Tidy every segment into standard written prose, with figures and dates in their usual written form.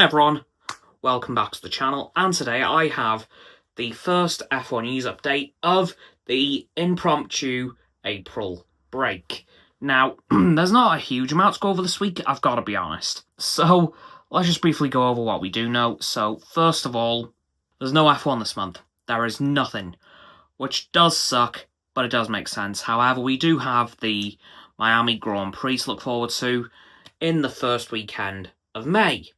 everyone, welcome back to the channel, and today I have the first F1 news update of the impromptu April break. Now, there's not a huge amount to go over this week, I've got to be honest. So, let's just briefly go over what we do know. So, first of all, there's no F1 this month. There is nothing, which does suck, but it does make sense. However, we do have the Miami Grand Prix to look forward to in the first weekend of May,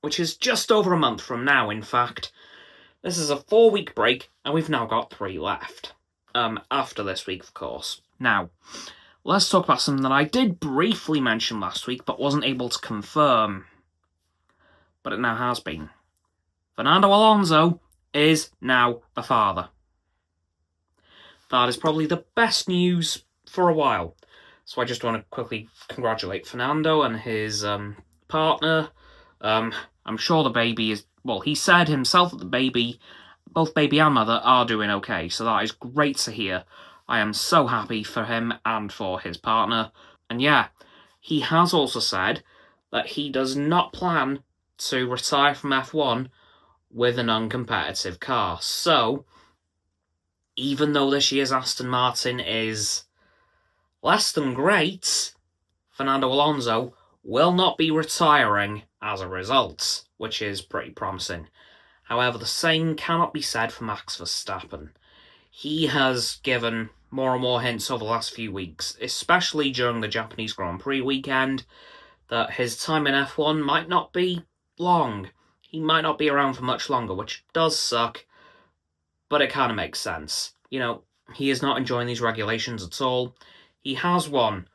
which is just over a month from now, in fact. This is a 4-week break, and we've now got 3 left. After this week, of course. Now, let's talk about something that I did briefly mention last week, but wasn't able to confirm. But it now has been. Fernando Alonso is now a father. That is probably the best news for a while. So I just want to quickly congratulate Fernando and his partner. I'm sure the baby is... Well, he said himself that the baby, both baby and mother, are doing okay. So that is great to hear. I am so happy for him and for his partner. And yeah, he has also said that he does not plan to retire from F1 with an uncompetitive car. So, even though this year's Aston Martin is less than great, Fernando Alonso will not be retiring as a result, which is pretty promising. However, the same cannot be said for Max Verstappen. He has given more and more hints over the last few weeks, especially during the Japanese Grand Prix weekend, that his time in F1 might not be long. He might not be around for much longer, which does suck, but it kind of makes sense. You know, he is not enjoying these regulations at all. He has won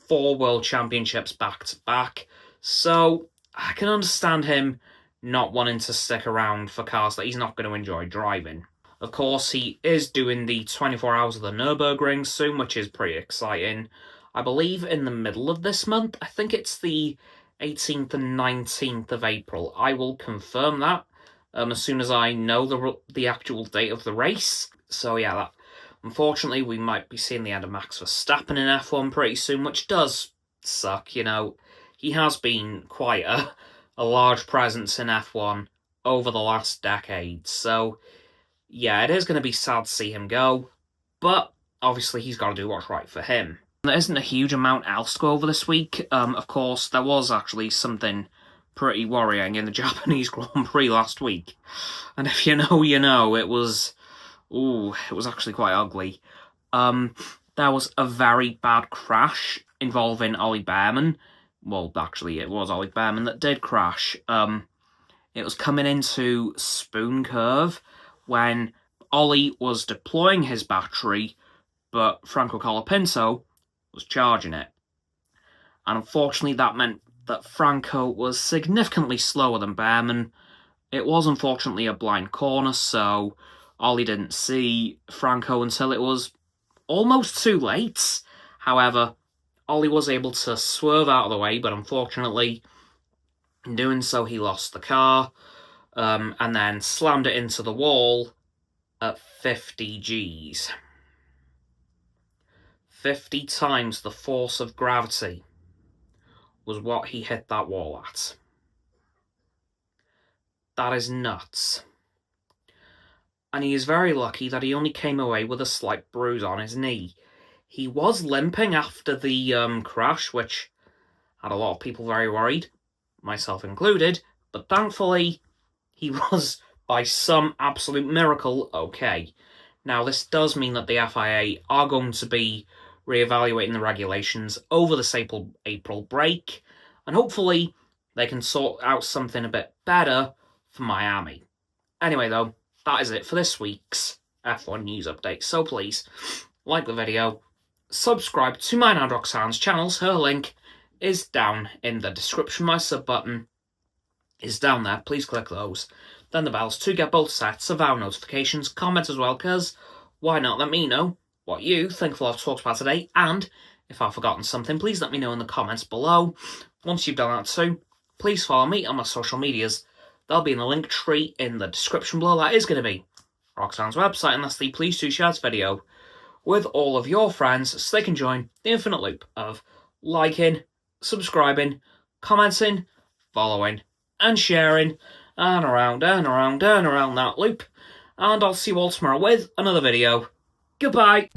4 World Championships back-to-back, so I can understand him not wanting to stick around for cars that he's not going to enjoy driving. Of course, he is doing the 24 Hours of the Nürburgring soon, which is pretty exciting. I believe in the middle of this month. I think it's the 18th and 19th of April. I will confirm that as soon as I know the actual date of the race. So yeah, that unfortunately we might be seeing the end of Max Verstappen in F1 pretty soon, which does suck. You know, he has been quite a large presence in F1 over the last decade. So yeah, it is going to be sad to see him go, but obviously he's got to do what's right for him. There isn't a huge amount else to go over this week. Of course, there was actually something pretty worrying in the Japanese Grand Prix last week. And if you know, you know, it was actually quite ugly. There was a very bad crash involving olliebearman. Well, actually, it was olliebearman that did crash. It was coming into Spoon Curve when Ollie was deploying his battery, but francocolapinto was charging it. And unfortunately, that meant that Franco was significantly slower than Bearman. It was unfortunately a blind corner, so Ollie didn't see Franco until it was almost too late. However, Ollie was able to swerve out of the way, but unfortunately, in doing so, he lost the car, and then slammed it into the wall at 50 Gs. 50 times the force of gravity was what he hit that wall at. That is nuts. And he is very lucky that he only came away with a slight bruise on his knee. He was limping after the crash, which had a lot of people very worried, myself included, but thankfully he was, by some absolute miracle, okay. Now, this does mean that the FIA are going to be reevaluating the regulations over this April break, and hopefully they can sort out something a bit better for Miami. Anyway, though, that is it for this week's F1 news update. So please, like the video, subscribe to mine and Roxanne's channels. Her link is down in the description. My sub button is down there. Please click those. Then the bells to get both sets of our notifications. Comment as well, because why not? Let me know what you think of what I've talked about today, and if I've forgotten something, please let me know in the comments below. Once you've done that too, please follow me on my social medias. They'll be in the link tree in the description below. That is going to be Roxanne's website, and lastly, please do share this video with all of your friends so they can join the infinite loop of liking, subscribing, commenting, following, and sharing, and around that loop. And I'll see you all tomorrow with another video. Goodbye.